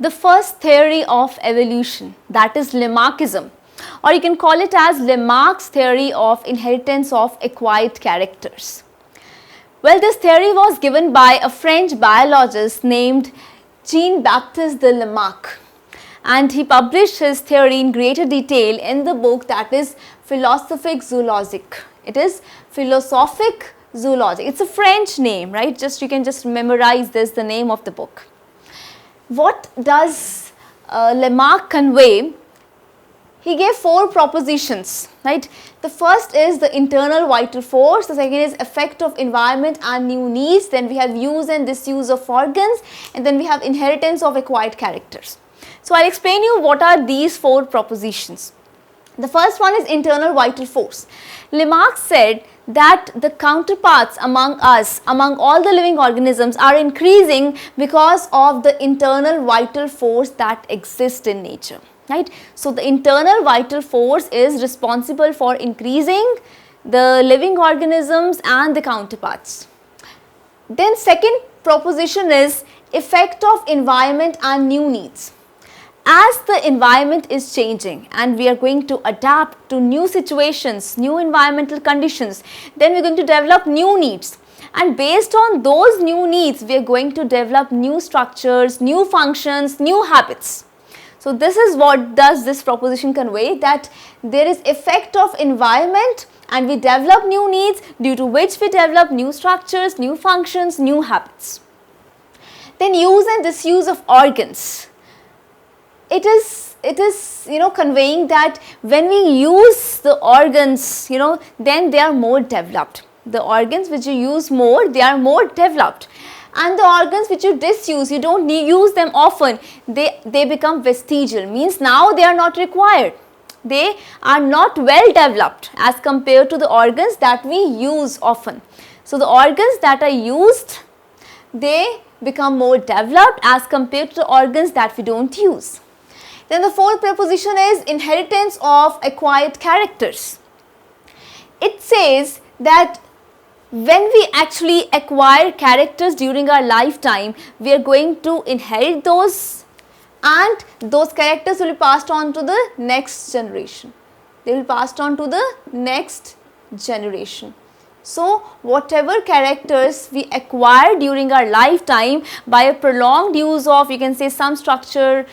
the first theory of evolution, that is Lamarckism, or you can call it as Lamarck's theory of inheritance of acquired characters. Well, this theory was given by a French biologist named Jean-Baptiste de Lamarck, and he published his theory in greater detail in the book that is Philosophique Zoologique. It is Philosophique Zoologique. It's a French name, right? You can just memorize this, the name of the book. What does Lamarck convey? He gave 4 propositions, right? The first is the internal vital force, the second is effect of environment and new needs, then we have use and disuse of organs, and then we have inheritance of acquired characters. So, I will explain you what are these 4 propositions. The first one is internal vital force. Lamarck said that the counterparts among us, among all the living organisms, are increasing because of the internal vital force that exists in nature, right. So, the internal vital force is responsible for increasing the living organisms and the counterparts. Then second proposition is effect of environment and new needs. As the environment is changing and we are going to adapt to new situations, new environmental conditions, then we are going to develop new needs, and based on those new needs we are going to develop new structures, new functions, new habits. So, this is what does this proposition convey, that there is effect of environment and we develop new needs, due to which we develop new structures, new functions, new habits. Then use and disuse of organs. It is conveying that when we use the organs, then they are more developed. The organs which you use more, they are more developed, and the organs which you disuse, you don't use them often, they become vestigial, means now they are not required. They are not well developed as compared to the organs that we use often. So, the organs that are used, they become more developed as compared to the organs that we don't use. Then the fourth proposition is inheritance of acquired characters. It says that when we actually acquire characters during our lifetime, we are going to inherit those, and those characters will be passed on to the next generation. They will be passed on to the next generation. So, whatever characters we acquire during our lifetime by a prolonged use of, you can say, some structure,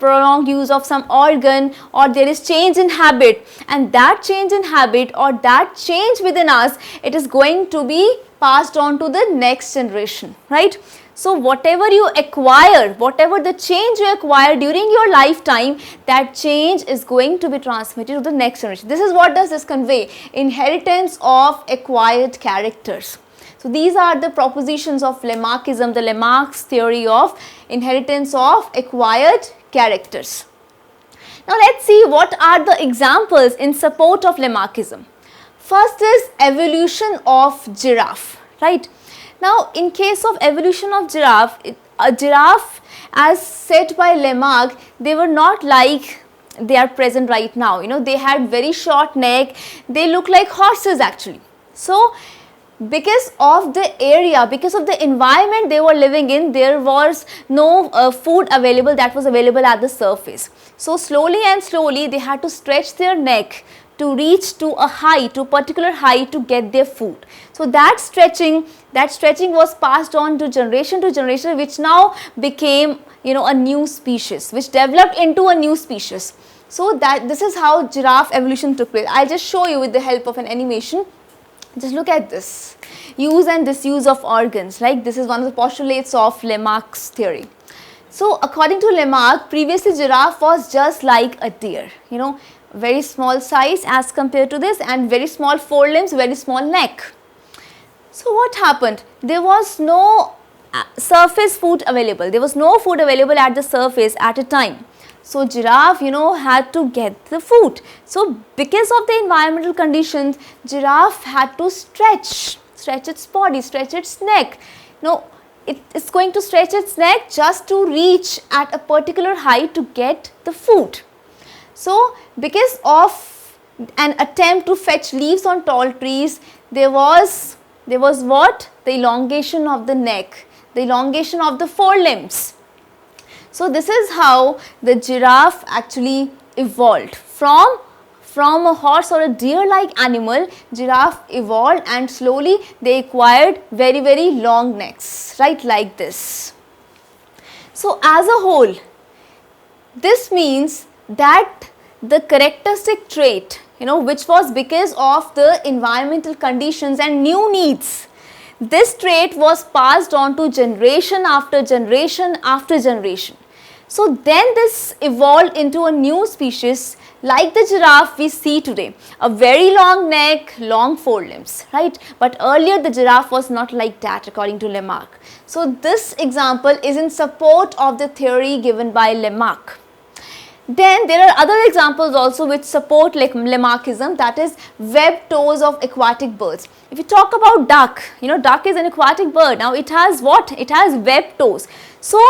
prolonged use of some organ, or there is change in habit, and that change in habit or that change within us, it is going to be passed on to the next generation, right. So, whatever you acquire, whatever the change you acquire during your lifetime, that change is going to be transmitted to the next generation. This is what does this convey, inheritance of acquired characters. So, these are the propositions of Lamarckism, the Lamarck's theory of inheritance of acquired characters. Now, let us see what are the examples in support of Lamarckism. First is evolution of giraffe, right. Now, in case of evolution of giraffe, a giraffe, as said by Lamarck, they were not like they are present right now, they had very short neck, they look like horses actually. So, because of the area, because of the environment they were living in, there was no food available that was available at the surface. So, slowly and slowly they had to stretch their neck to reach to a height, to a particular height to get their food. So, that stretching was passed on to generation, which now became a new species, which developed into a new species. So, this is how giraffe evolution took place. I will just show you with the help of an animation. Just look at this, use and disuse of organs, like this is one of the postulates of Lamarck's theory. So, according to Lamarck, previously giraffe was just like a deer, very small size as compared to this, and very small forelimbs, very small neck. So, what happened? There was no surface food available, there was no food available at the surface at a time. So, giraffe had to get the food. So, because of the environmental conditions, giraffe had to stretch its body, stretch its neck. It is going to stretch its neck just to reach at a particular height to get the food. So, because of an attempt to fetch leaves on tall trees, there was what? The elongation of the neck, the elongation of the forelimbs. So this is how the giraffe actually evolved from a horse or a deer like animal. Giraffe evolved and slowly they acquired very long necks, right, like this. So as a whole, this means that the characteristic trait, which was because of the environmental conditions and new needs, this trait was passed on to generation after generation after generation. So then this evolved into a new species like the giraffe we see today, a very long neck, long forelimbs, right? But earlier the giraffe was not like that according to Lamarck. So this example is in support of the theory given by Lamarck. Then there are other examples also which support like Lamarckism, that is webbed toes of aquatic birds. If you talk about duck, duck is an aquatic bird. Now it has what? It has webbed toes. So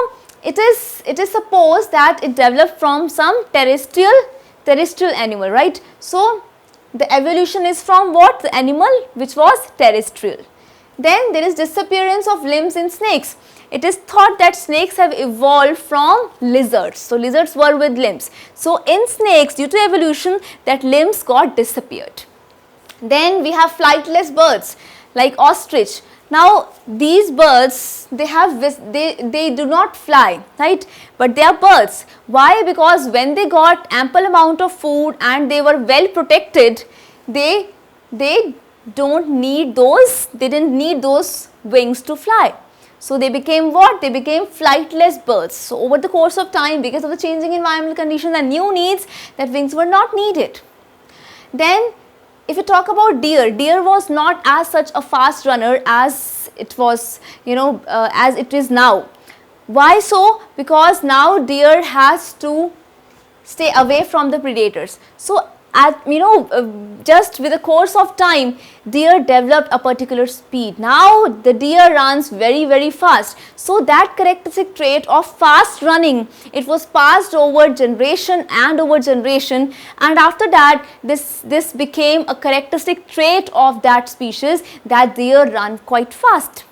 it is supposed that it developed from some terrestrial animal, right? So the evolution is from what? The animal which was terrestrial. Then there is disappearance of limbs in snakes. It is thought that snakes have evolved from lizards. So lizards were with limbs. So in snakes, due to evolution, that limbs got disappeared. Then we have flightless birds like ostrich. Now these birds, they do not fly, right? But they are birds. Why? Because when they got ample amount of food and they were well protected, they didn't need those wings to fly. So they became what? They became flightless birds. So over the course of time, because of the changing environmental conditions and new needs, that wings were not needed. Then if you talk about deer was not as such a fast runner as it was, as it is now. Why so? Because now deer has to stay away from the predators. So just with the course of time, deer developed a particular speed. Now the deer runs very fast. So that characteristic trait of fast running, it was passed over generation and over generation, and after that this became a characteristic trait of that species, that deer run quite fast.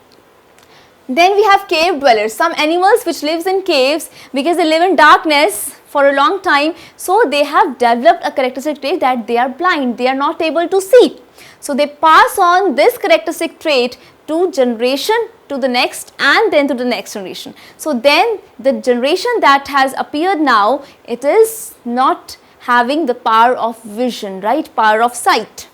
Then we have cave dwellers, some animals which lives in caves because they live in darkness for a long time. So they have developed a characteristic trait that they are blind, they are not able to see. So they pass on this characteristic trait to generation, to the next, and then to the next generation. So then the generation that has appeared now, it is not having the power of vision, right, power of sight.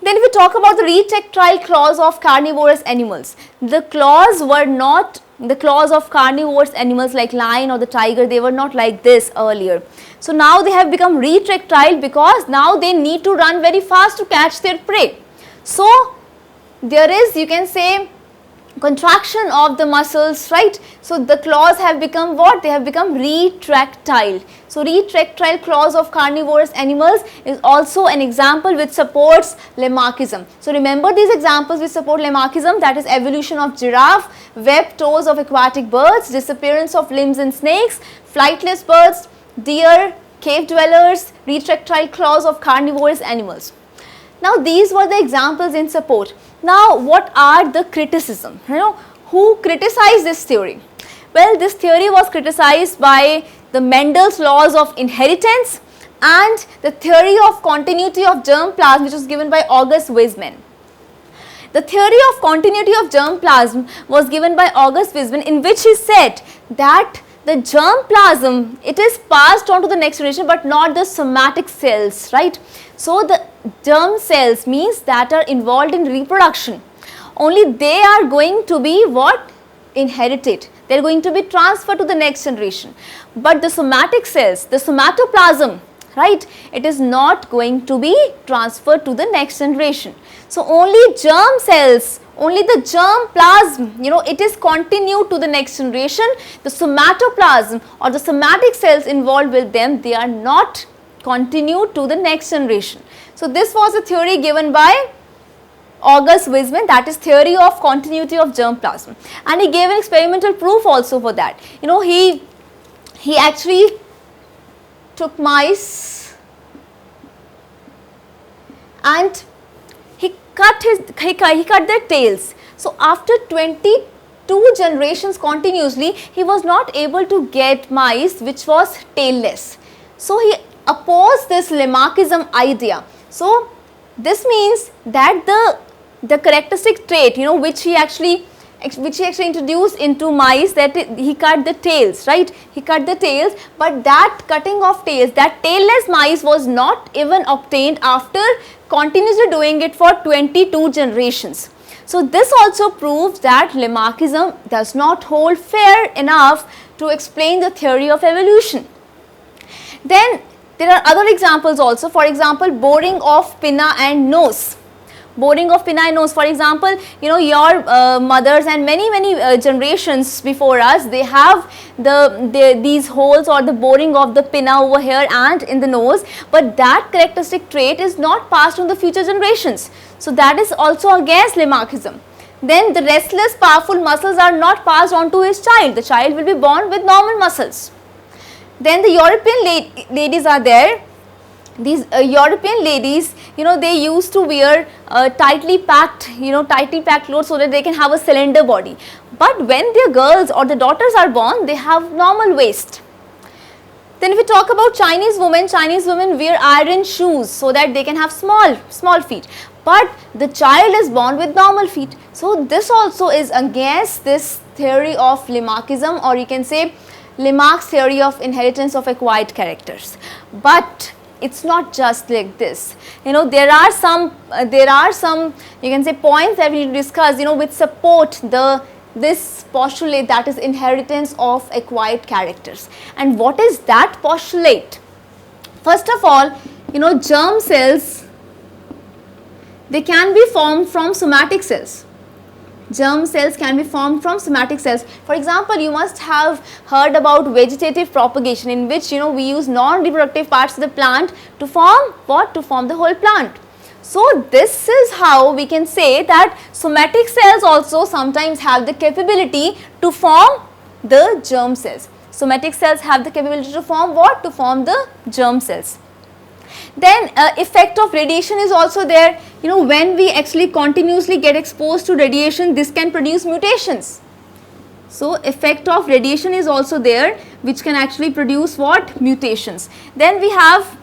Then if we talk about the retractile claws of carnivorous animals, the claws were not the claws of carnivorous animals like lion or the tiger, they were not like this earlier. So now they have become retractile because now they need to run very fast to catch their prey. So there is, you can say, contraction of the muscles, right? So the claws have become what? They have become retractile. So retractile claws of carnivorous animals is also an example which supports Lamarckism. So remember these examples which support Lamarckism, that is evolution of giraffe, webbed toes of aquatic birds, disappearance of limbs in snakes, flightless birds, deer, cave dwellers, retractile claws of carnivorous animals. Now these were the examples in support. Now what are the criticism? Who criticized this theory? Well, this theory was criticized by the Mendel's laws of inheritance and the theory of continuity of germplasm, which was given by August Weismann. The theory of continuity of germplasm was given by August Weismann, in which he said that the germplasm, it is passed on to the next generation but not the somatic cells, right? So the germ cells means that are involved in reproduction, only they are going to be what? Inherited. They are going to be transferred to the next generation. But the somatic cells, the somatoplasm, right, it is not going to be transferred to the next generation. So only germ cells, only the germplasm, it is continued to the next generation. The somatoplasm or the somatic cells involved with them, they are not continued to the next generation. So this was a theory given by August Weismann, that is theory of continuity of germplasm, and he gave an experimental proof also for that. He actually took mice and he cut their tails. So after 20 2 generations continuously, he was not able to get mice which was tailless. So he opposed this Lamarckism idea. So this means that the characteristic trait, which he actually introduced into mice, that he cut the tails, right? He cut the tails, but that cutting of tails, that tailless mice was not even obtained after continuously doing it for 22 generations. So this also proves that Lamarckism does not hold fair enough to explain the theory of evolution. Then there are other examples also. For example, boring of pinna and nose. Boring of pinna and nose. For example, your mothers and many generations before us, they have these holes or the boring of the pinna over here and in the nose, but that characteristic trait is not passed on the future generations. So that is also against Lamarckism. Then the restless powerful muscles are not passed on to his child. The child will be born with normal muscles. Then the European ladies are there. These European ladies, they used to wear tightly packed clothes so that they can have a cylinder body. But when their girls or the daughters are born, they have normal waist. Then if we talk about Chinese women wear iron shoes so that they can have small feet. But the child is born with normal feet. So this also is against this theory of Lamarckism, or you can say Lamarck's theory of inheritance of acquired characters. But it's not just like this. There are some you can say points that we discuss, which support this postulate, that is inheritance of acquired characters. And what is that postulate? First of all, germ cells, they can be formed from somatic cells. Germ cells can be formed from somatic cells. For example, you must have heard about vegetative propagation, in which we use non-reproductive parts of the plant to form what? To form the whole plant. So this is how we can say that somatic cells also sometimes have the capability to form the germ cells. Somatic cells have the capability to form what? To form the germ cells. Then effect of radiation is also there. When we actually continuously get exposed to radiation, this can produce mutations. So effect of radiation is also there, which can actually produce what? Mutations. Then we have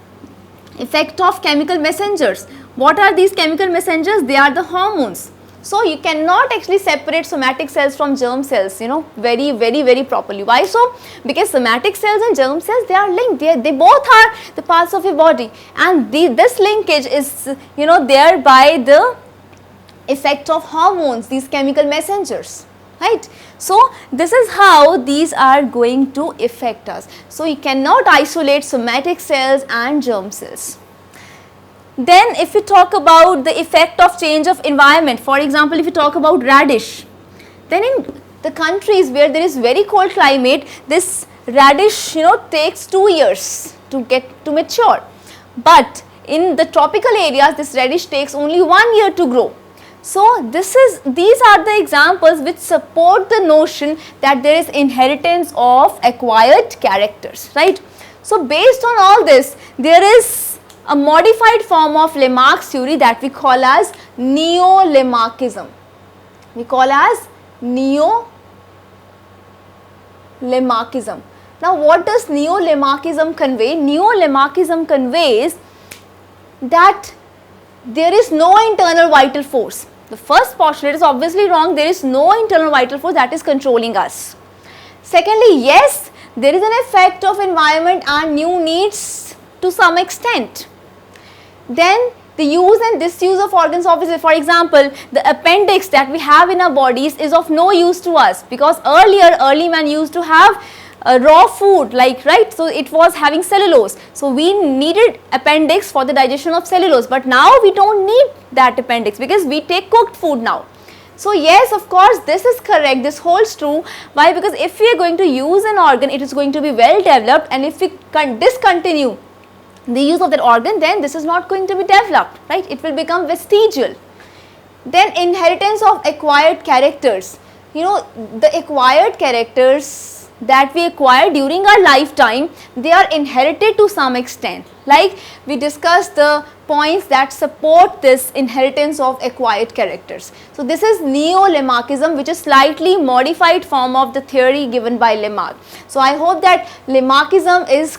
effect of chemical messengers. What are these chemical messengers? They are the hormones. So you cannot actually separate somatic cells from germ cells, very properly. Why so? Because somatic cells and germ cells, they are linked. They both are the parts of a body, and this linkage is there by the effect of hormones, these chemical messengers, right? So this is how these are going to affect us. So you cannot isolate somatic cells and germ cells. Then if we talk about the effect of change of environment, for example, if you talk about radish, then in the countries where there is very cold climate, this radish takes 2 years to get to mature. But in the tropical areas, this radish takes only 1 year to grow. So these are the examples which support the notion that there is inheritance of acquired characters, right? So based on all this, there is a modified form of Lamarck's theory that we call as Neo-Lamarckism. We call as Neo-Lamarckism. Now what does Neo-Lamarckism convey? Neo-Lamarckism conveys that there is no internal vital force. The first postulate is obviously wrong. There is no internal vital force that is controlling us. Secondly, yes, there is an effect of environment and new needs to some extent. Then the use and disuse of organs, obviously, for example, the appendix that we have in our bodies is of no use to us, because early man used to have raw food, right, so it was having cellulose, so we needed appendix for the digestion of cellulose, but now we don't need that appendix because we take cooked food now. So yes, of course, this is correct, this holds true. Why? Because if we are going to use an organ, it is going to be well developed, and if we discontinue the use of that organ, then this is not going to be developed, right? It will become vestigial. Then inheritance of acquired characters. The acquired characters that we acquire during our lifetime, they are inherited to some extent. Like we discussed the points that support this inheritance of acquired characters. So this is neo-Lamarckism, which is slightly modified form of the theory given by Lamarck. So I hope that Lamarckism is